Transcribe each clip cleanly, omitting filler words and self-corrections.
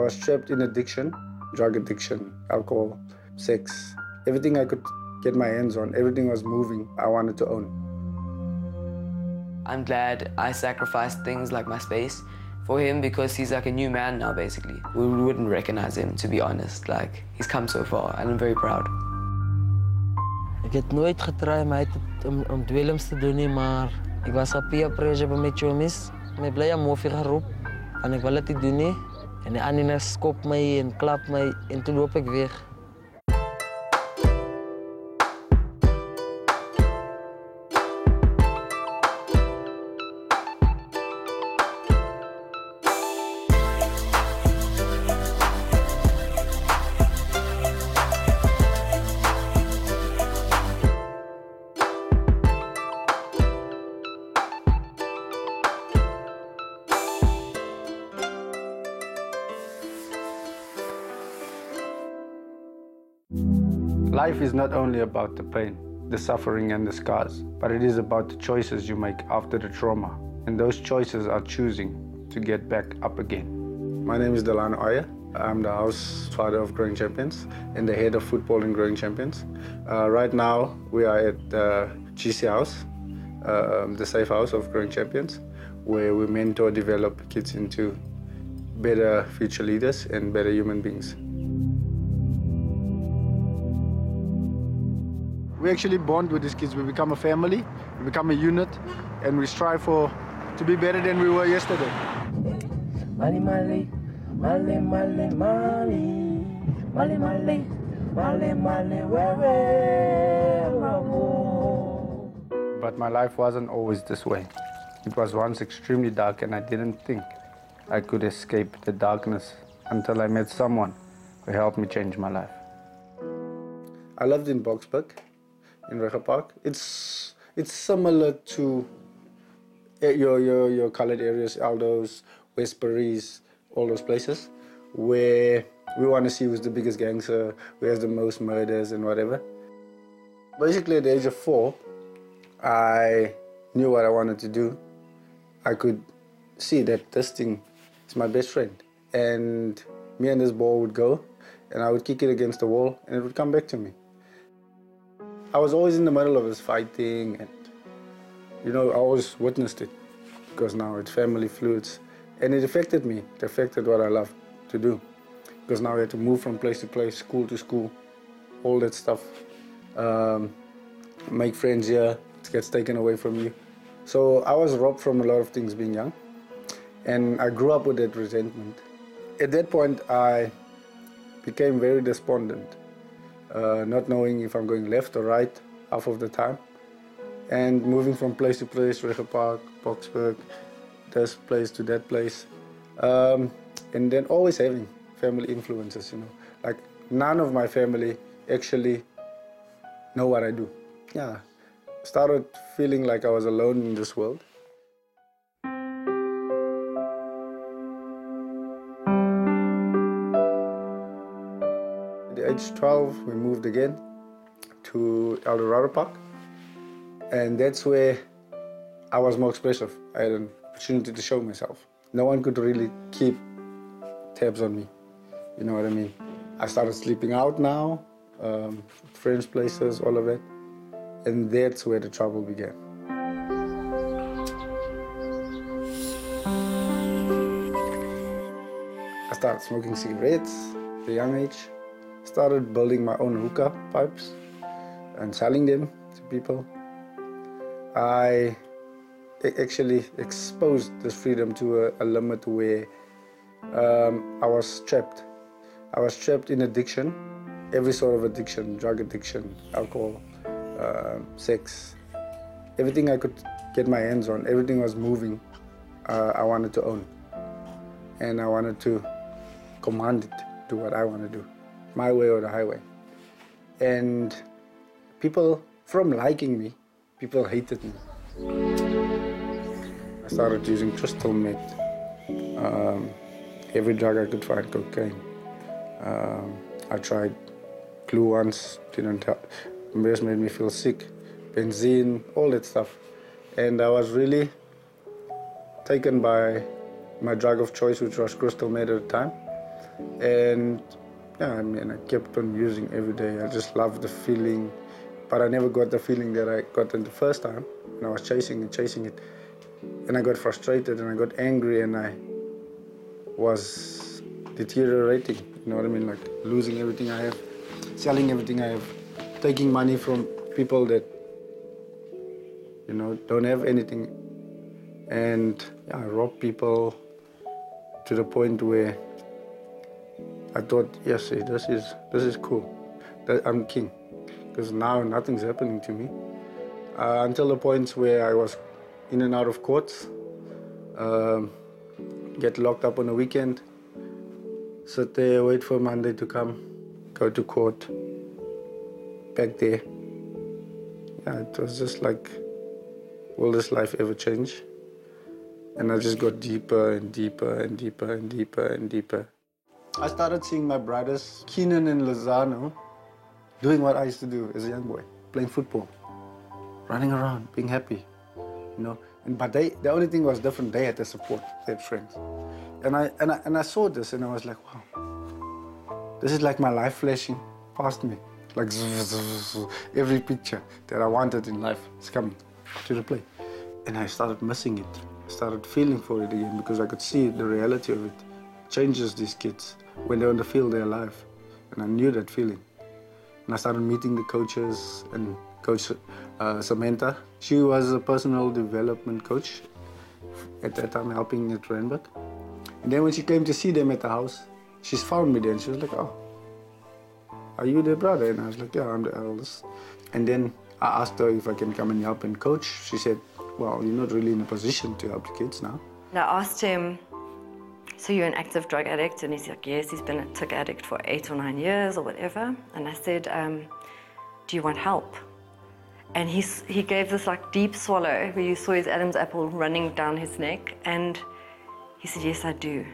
I was trapped in addiction, drug addiction, alcohol, sex. Everything I could get my hands on, everything was moving, I wanted to own. I'm glad I sacrificed things like my space for him because he's like a new man now, basically. We wouldn't recognize him, to be honest. Like, he's come so far and I'm very proud. Ik heb nooit getracht om dwelms te doen, nie, maar ik was op peer pressure bij mijn chomies. Ik ben blij om moffie geroepen en ik wil het niet doen. Nie. En de andere skop mij en klap mij en toen loop ik weg. Life is not only about the pain, the suffering and the scars, but it is about the choices you make after the trauma. And those choices are choosing to get back up again. My name is Delano Ayer. I'm the house father of Growing Champions and the head of football in Growing Champions. Right now we are at GC House, the safe house of Growing Champions, where we mentor, develop kids into better future leaders and better human beings. We actually bond with these kids. We become a family, we become a unit, and we strive to be better than we were yesterday. Mali, mali, mali, mali, mali, mali, mali, mali, mali, But my life wasn't always this way. It was once extremely dark, and I didn't think I could escape the darkness until I met someone who helped me change my life. I lived in Boksburg, in Reger Park. It's similar to your colored areas, Aldo's, Westbury's, all those places, where we want to see who's the biggest gangster, who has the most murders and whatever. Basically, at the age of 4, I knew what I wanted to do. I could see that this thing is my best friend. And me and this ball would go, and I would kick it against the wall, and it would come back to me. I was always in the middle of this fighting, and I always witnessed it because now it's family fluids, and it affected me. It affected what I love to do because now I had to move from place to place, school to school, all that stuff. Make friends here, it gets taken away from you. So I was robbed from a lot of things being young, and I grew up with that resentment. At that point, I became very despondent. Not knowing if I'm going left or right half of the time, and moving from place to place, Reger Park, Boksburg, this place to that place, and then always having family influences, like none of my family actually know what I do. Yeah, started feeling like I was alone in this world. At the age 12, we moved again to Eldorado Park, and that's where I was more expressive. I had an opportunity to show myself. No one could really keep tabs on me, you know what I mean? I started sleeping out now, friends' places, all of that, and that's where the trouble began. I started smoking cigarettes at a young age. Started building my own hookah pipes and selling them to people. I actually exposed this freedom to a limit where I was trapped. I was trapped in addiction, every sort of addiction, drug addiction, alcohol, sex. Everything I could get my hands on, everything was moving, I wanted to own. And I wanted to command it, do what I want to do, my way or the highway. And people, from liking me, people hated me. I started using crystal meth, every drug I could find, cocaine. I tried glue once, didn't help. It just made me feel sick. Benzene, all that stuff. And I was really taken by my drug of choice, which was crystal meth at the time. And yeah, I mean, I kept on using every day. I just loved the feeling, but I never got the feeling that I got in the first time. And I was chasing it. And I got frustrated and I got angry and I was deteriorating, you know what I mean? Like losing everything I have, selling everything I have, taking money from people that, you know, don't have anything. And yeah, I robbed people to the point where I thought, yes, see, this is cool. I'm king, because now nothing's happening to me. Until the point where I was in and out of courts, get locked up on a weekend, sit there, wait for Monday to come, go to court, back there. Yeah, it was just like, will this life ever change? And I just got deeper and deeper and deeper and deeper and deeper. I started seeing my brothers, Keenan and Lozano, doing what I used to do as a young boy, playing football, running around, being happy, you know. But the only thing was different. They had the support, they had friends. And I saw this and I was like, wow, this is like my life flashing past me. Like every picture that I wanted in life is coming to the play. And I started missing it. I started feeling for it again because I could see the reality of it. It changes these kids. When they're on the field, they're alive. And I knew that feeling. And I started meeting the coaches and Coach Samantha. She was a personal development coach at that time, helping at Randburg. And then when she came to see them at the house, she found me there and she was like, oh, are you their brother? And I was like, yeah, I'm the eldest. And then I asked her if I can come and help and coach. She said, well, you're not really in a position to help the kids now. And I asked him, so you're an active drug addict? And he's like, yes, he's been a drug addict for 8 or 9 years or whatever. And I said, do you want help? And he gave this like deep swallow where you saw his Adam's apple running down his neck. And he said, yes, I do.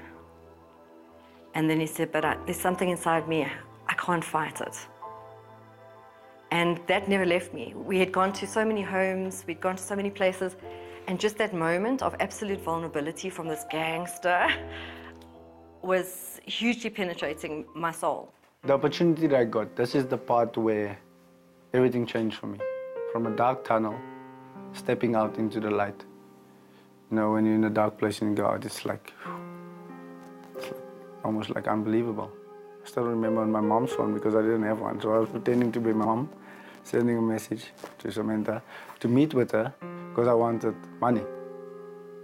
And then he said, but there's something inside me, I can't fight it. And that never left me. We had gone to so many homes, we'd gone to so many places, and just that moment of absolute vulnerability from this gangster was hugely penetrating my soul. The opportunity that I got, this is the part where everything changed for me. From a dark tunnel, stepping out into the light. You know, when you're in a dark place and you go out, it's like almost like unbelievable. I still remember on my mom's phone because I didn't have one, so I was pretending to be my mom, sending a message to Samantha to meet with her because I wanted money.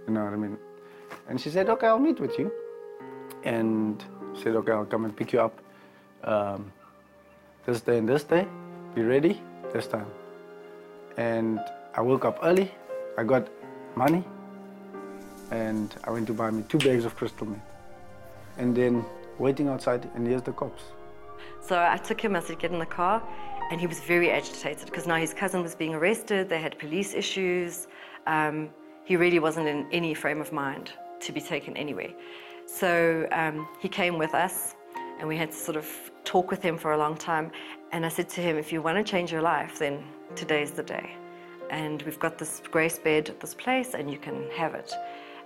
You know what I mean? And she said, okay, I'll meet with you. And she said, okay, I'll come and pick you up this day and this day. Be ready this time. And I woke up early, I got money, and I went to buy me 2 bags of crystal meth. And then waiting outside, and here's the cops. So I took him, I said, get in the car, and he was very agitated because now his cousin was being arrested, they had police issues. He really wasn't in any frame of mind to be taken anywhere. So he came with us, and we had to sort of talk with him for a long time. And I said to him, if you want to change your life, then today's the day. And we've got this grace bed at this place, and you can have it.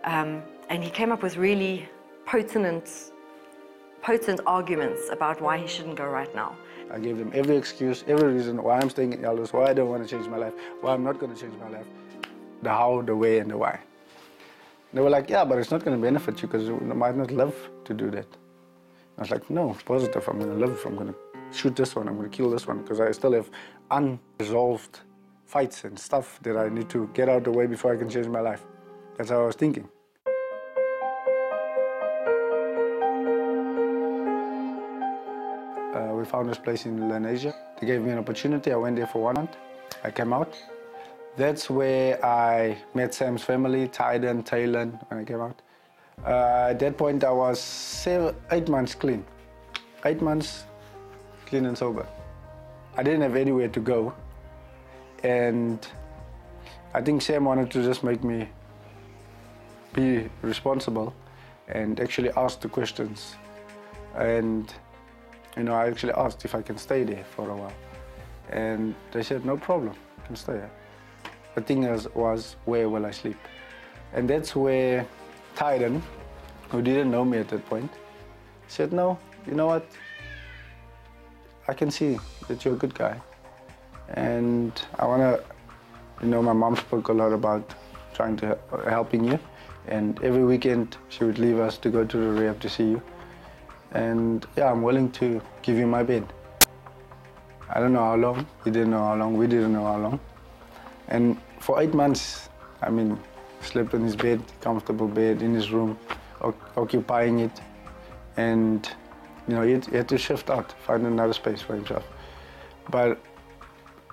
And he came up with really potent arguments about why he shouldn't go right now. I gave them every excuse, every reason why I'm staying in Elders, why I don't want to change my life, why I'm not going to change my life. The how, the way, and the why. They were like, yeah, but it's not going to benefit you because you might not live to do that. I was like, no, positive, I'm going to live. I'm going to shoot this one, I'm going to kill this one because I still have unresolved fights and stuff that I need to get out of the way before I can change my life. That's how I was thinking. We found this place in Lenasia. They gave me an opportunity. I went there for 1 month. I came out. That's where I met Sam's family, Tyden, Taylan, when I came out. At that point, I was 8 months clean. 8 months clean and sober. I didn't have anywhere to go. And I think Sam wanted to just make me be responsible and actually ask the questions. And you know, I actually asked if I can stay there for a while. And they said, no problem, you can stay here. The thing was, where will I sleep? And that's where Tyden, who didn't know me at that point, He said, no, you know what? I can see that you're a good guy. And I want to, you know, my mom spoke a lot about helping you. And every weekend she would leave us to go to the rehab to see you. And yeah, I'm willing to give you my bed. I don't know how long, he didn't know how long, we didn't know how long. And for 8 months, I mean, slept in his bed, comfortable bed in his room, occupying it. And, you know, he had to shift out, find another space for himself. But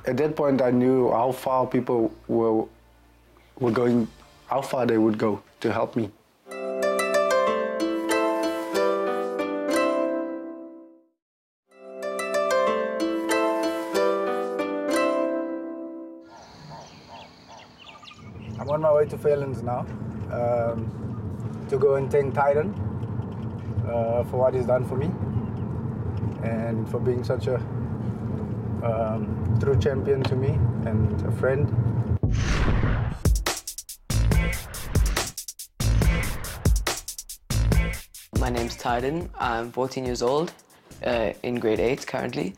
at that point, I knew how far people were going, how far they would go to help me. I'm on my way to Fairlands now to go and thank Tyron for what he's done for me and for being such a true champion to me and a friend. My name's Tyron. I'm 14 years old, in grade 8 currently,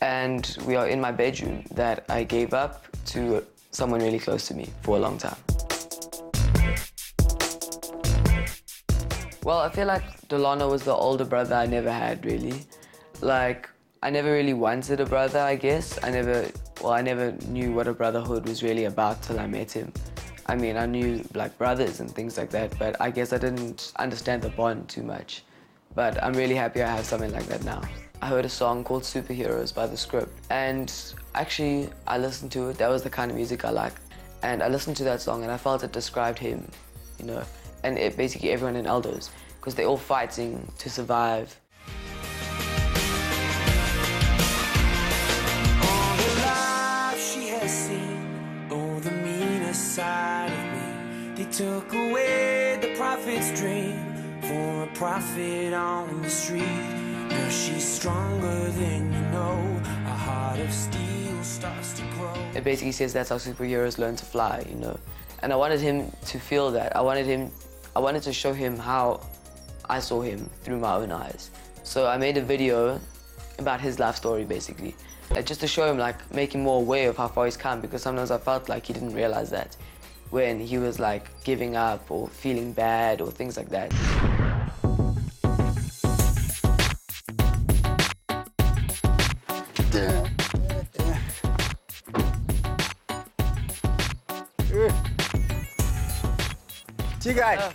and we are in my bedroom that I gave up to someone really close to me for a long time. Well, I feel like Delano was the older brother I never had, really. Like, I never really wanted a brother, I guess. I never knew what a brotherhood was really about till I met him. I mean, I knew like brothers and things like that, but I guess I didn't understand the bond too much. But I'm really happy I have something like that now. I heard a song called Superheroes by The Script, and actually I listened to it. That was the kind of music I liked. And I listened to that song and I felt it described him, you know, and basically everyone in Eldos, because they're all fighting to survive. All the life she has seen, oh, the meaner side of me. They took away the prophet's dream for a prophet on the street. Now she's stronger than you know, a heart of steel starts to grow. It basically says that's how superheroes learn to fly, you know. And I wanted him to feel that. I wanted to show him how I saw him through my own eyes. So I made a video about his life story, basically. Just to show him, like, make him more aware of how far he's come, because sometimes I felt like he didn't realize that when he was, like, giving up or feeling bad or things like that. Gee, guys,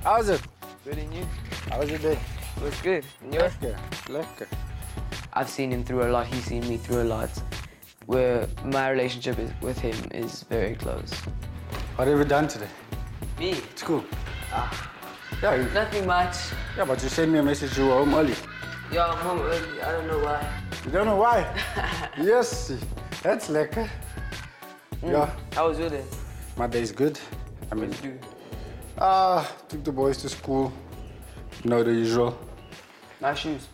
how's it? Good, and you? How's your day? Looks good. And yours? Lekker. I've seen him through a lot, he's seen me through a lot, where my relationship with him is very close. What have you done today? Me? School. Yeah, Nothing much. yeah, but you sent me a message you were home early. Yeah, I'm home early. I don't know why. You don't know why? Yes, that's lekker. Yeah. How was your day? My day's good. I mean, What did you do? took the boys to school. You know, the usual. My shoes.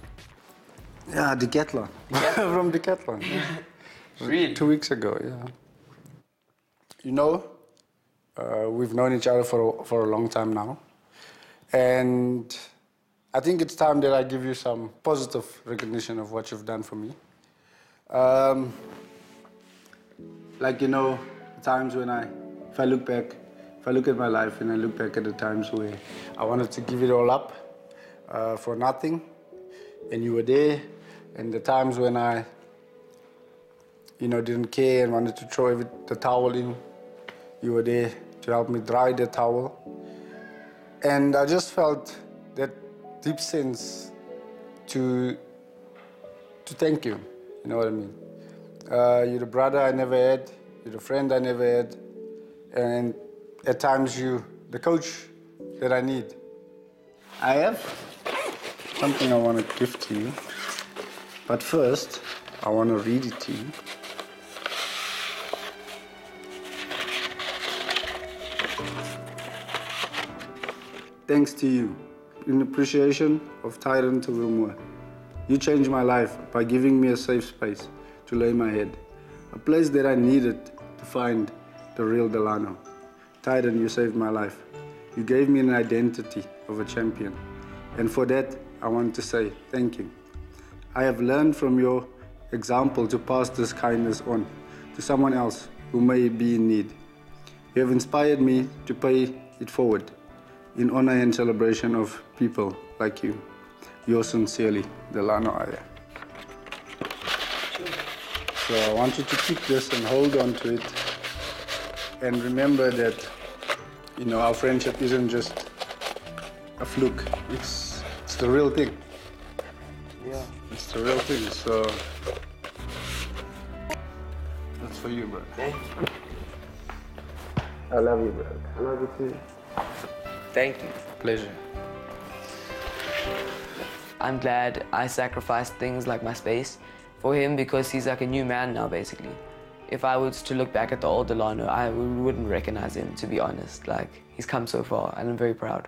Yeah, Decathlon. From Decathlon. Really? 2 weeks ago, yeah. You know, we've known each other for a long time now. And I think it's time that I give you some positive recognition of what you've done for me. Like, you know, times when if I look back, if I look at my life and I look back at the times where I wanted to give it all up for nothing, and you were there, and the times when I, you know, didn't care and wanted to throw the towel in, you were there to help me dry the towel. And I just felt that deep sense to thank you, you know what I mean? You're the brother I never had, you're the friend I never had, and at times you're the coach that I need. I have something I want to give to you, but first I want to read it to you. Thanks to you, in appreciation of Toweel-Moore. You changed my life by giving me a safe space to lay my head, a place that I needed to find the real Delano. Tyron, you saved my life. You gave me an identity of a champion. And for that, I want to say thank you. I have learned from your example to pass this kindness on to someone else who may be in need. You have inspired me to pay it forward in honor and celebration of people like you. Yours sincerely, Delano Ayer. So I want you to keep this and hold on to it. And remember that, you know, our friendship isn't just a fluke. It's the real thing. Yeah. It's the real thing, so that's for you, bro. Thank you. I love you, bro. I love you too. Thank you. Pleasure. I'm glad I sacrificed things like my space for him because he's like a new man now, basically. If I was to look back at the old Delano, I wouldn't recognize him, to be honest. Like, he's come so far, and I'm very proud.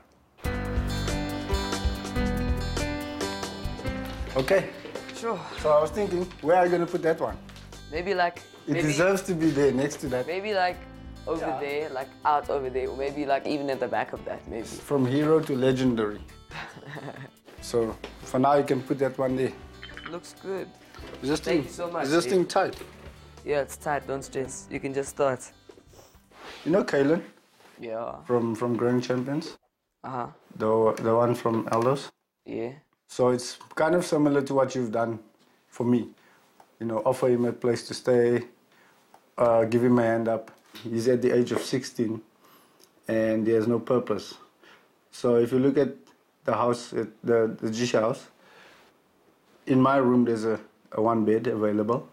Okay. Sure. So I was thinking, where are you going to put that one? Maybe like... It deserves to be there, next to that. Maybe like over there, like out over there, or maybe like even at the back of that, maybe. From hero to legendary. So for now, you can put that one there. Looks good. Thank you so much. Is this thing tight? Yeah, it's tight, don't stress. You can just start. You know Kaylin? Yeah. From Growing Champions? Uh-huh. The one from Elders? Yeah. So it's kind of similar to what you've done for me. You know, offer him a place to stay, give him a hand up. He's at the age of 16 and he has no purpose. So if you look at the house, the Jisha house, in my room there's a one bed available.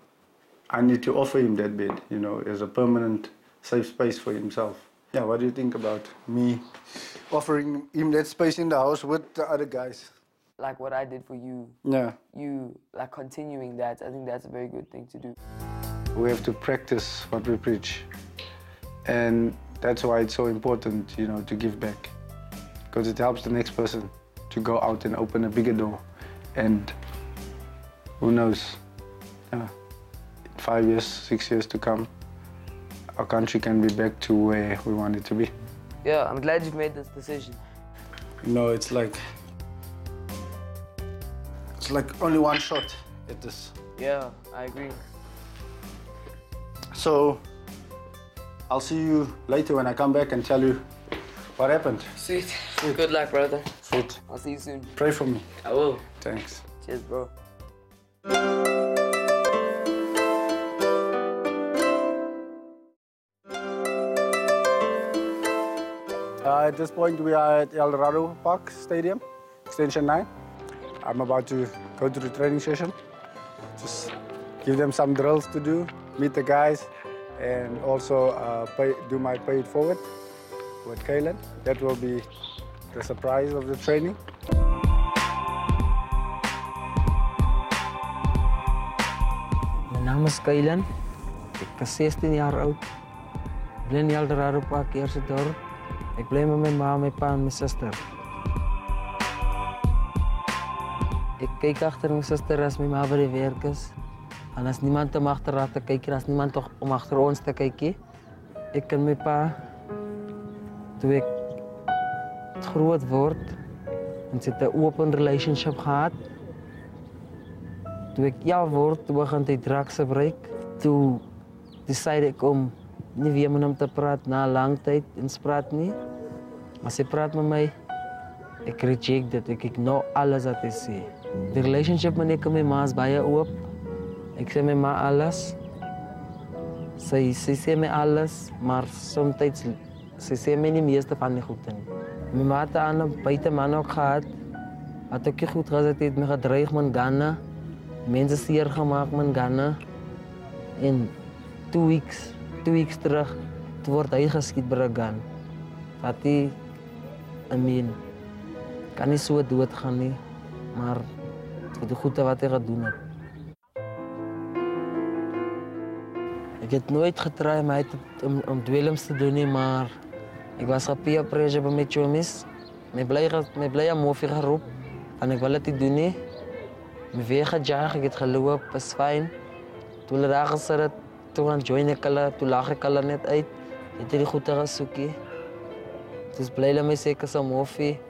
I need to offer him that bed, you know, as a permanent safe space for himself. Yeah, what do you think about me offering him that space in the house with the other guys? Like what I did for you. Yeah. You, like continuing that, I think that's a very good thing to do. We have to practice what we preach. And that's why it's so important, you know, to give back. Because it helps the next person to go out and open a bigger door. And who knows, 5 years, 6 years to come, our country can be back to where we want it to be. Yeah, I'm glad you've made this decision. You know, it's like only one shot at this. Yeah, I agree. So, I'll see you later when I come back and tell you what happened. Sweet. Good luck, brother. Sweet. I'll see you soon. Pray for me. I will. Thanks. Cheers, bro. At this point, we are at El Dorado Park Stadium, Extension 9. I'm about to go to the training session. Just give them some drills to do, meet the guys, and also do my pay it forward with Kaylin. That will be the surprise of the training. Mijn naam is Kaylin. Ik ben 16 jaar oud. Ik ben in El Dorado Park, eerste dorp. Ik blijf met mijn ma, mijn pa en mijn zuster. Ik kijk achter mijn zuster als mijn ma bij de werk is. En als niemand om achter haar te kijken, als niemand om achter ons te kijken. Ik en mijn pa, toen ik groot word en ze een open relationship gehad. Toen ik jou word, toen begon ik drugs gebruik. Toen decide ik om niet weer met hem te praten na lang tijd en ze praat niet. Maar ze praat met mij, ik reject dat, ik ignore alles wat hij zegt. De relationship met ik en mijn ma is bijna open. Ik zeg mijn ma alles. Ze zegt mij alles, maar soms ze zegt mij niet meeste van die goede. Mijn ma had aan een buitenman ook gehad. Had ook niet goed gezet, heeft me gedreigd met Ghana. Mensen zeer gemaakt met Ghana. En 2 weeks terug, toen wordt hij geschiet bij Ghana. Dat hij, kan niet zo dood gaan, nie, maar voor de goede wat hij gaat doen. Ik heb nooit getraind om dwelms te doen, nie, maar ik was op peer pressure bij mijn chomis. Ik blij aan Moffie geroepen en ik wil het niet doen. Nie. Mijn weg gejaagd, ik heb gelopen, is fijn. Toen ik daar gezet, toen gaan join ik al, toen lag ik al net uit. Ik heb die goed gaan zoeken. Dus blij dat ik zeker zo'n Moffie.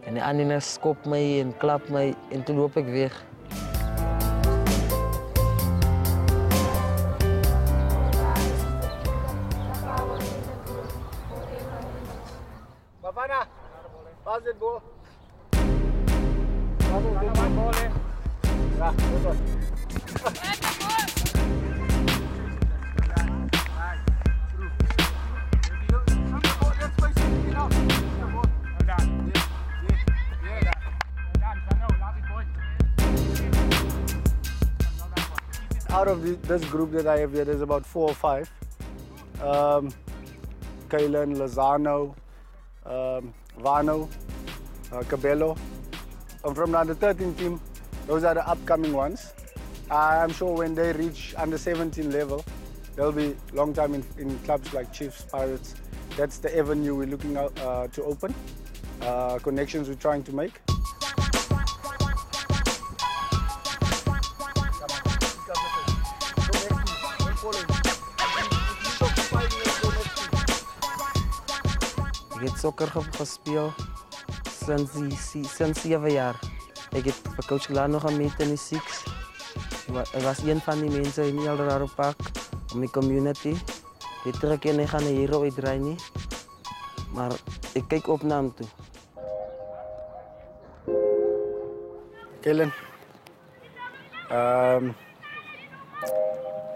En die Annie skop my en klap my en toe loop ek weg. Bafana, pass it, bro. Pass it, ball. Yeah, this one. Out of this group that I have here, there's about 4 or 5. Kaylen, Lozano, Vano, Cabello. And from now the 13th team, those are the upcoming ones. I'm sure when they reach under 17 level, they'll be long time in clubs like Chiefs, Pirates. That's the avenue we're looking out to open, connections we're trying to make. Ik heb sokker gespeeld sinds 7 jaar. Ik heb voor coach Delano gemeet in de 6. Ik was een van die mensen in El Dorado Park, in mijn community. Ik trek en ik ga naar hier uitdraaien. Maar ik kijk op naar hem toe. Kaylen,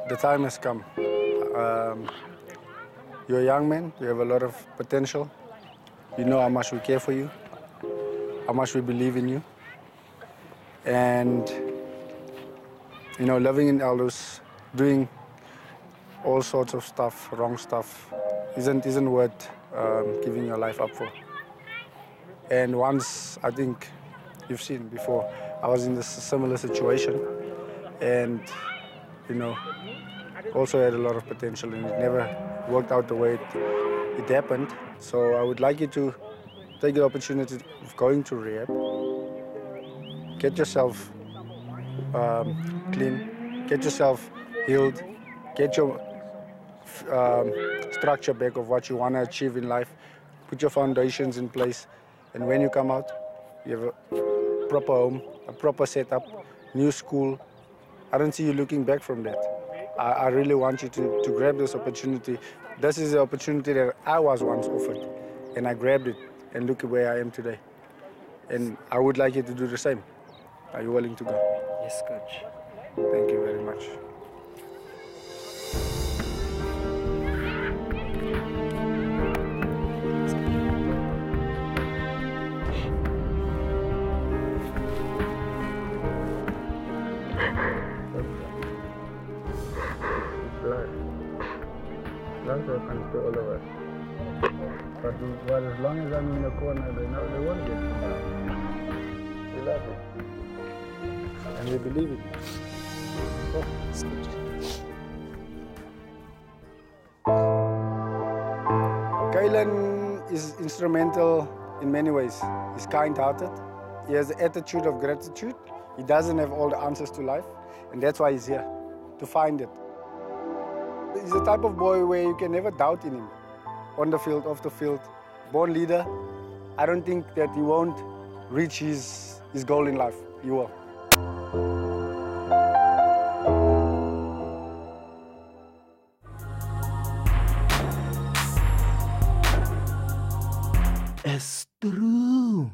the time has come. You're a young man, you have a lot of potential. You know how much we care for you, how much we believe in you. And, you know, living in Elders, doing all sorts of stuff, wrong stuff, isn't worth giving your life up for. And once, I think you've seen before, I was in this similar situation and, you know, also had a lot of potential and it never worked out the way it happened. So I would like you to take the opportunity of going to rehab, get yourself clean, get yourself healed, get your structure back of what you want to achieve in life, put your foundations in place, and when you come out, you have a proper home, a proper setup, new school. I don't see you looking back from that. I really want you to grab this opportunity. This is the opportunity that I was once offered, and I grabbed it, and look at where I am today. And I would like you to do the same. Are you willing to go? Yes, coach. Thank you very much. Blood will come to all of us. But well, as long as I'm in the corner, they won't get me. We love it. And we believe it. Oh, it's good. Kaylen is instrumental in many ways. He's kind-hearted. He has the attitude of gratitude. He doesn't have all the answers to life, and that's why he's here, to find it. He's the type of boy where you can never doubt in him, on the field, off the field. Born leader. I don't think that he won't reach his goal in life. He will. It's true.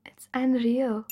It's unreal.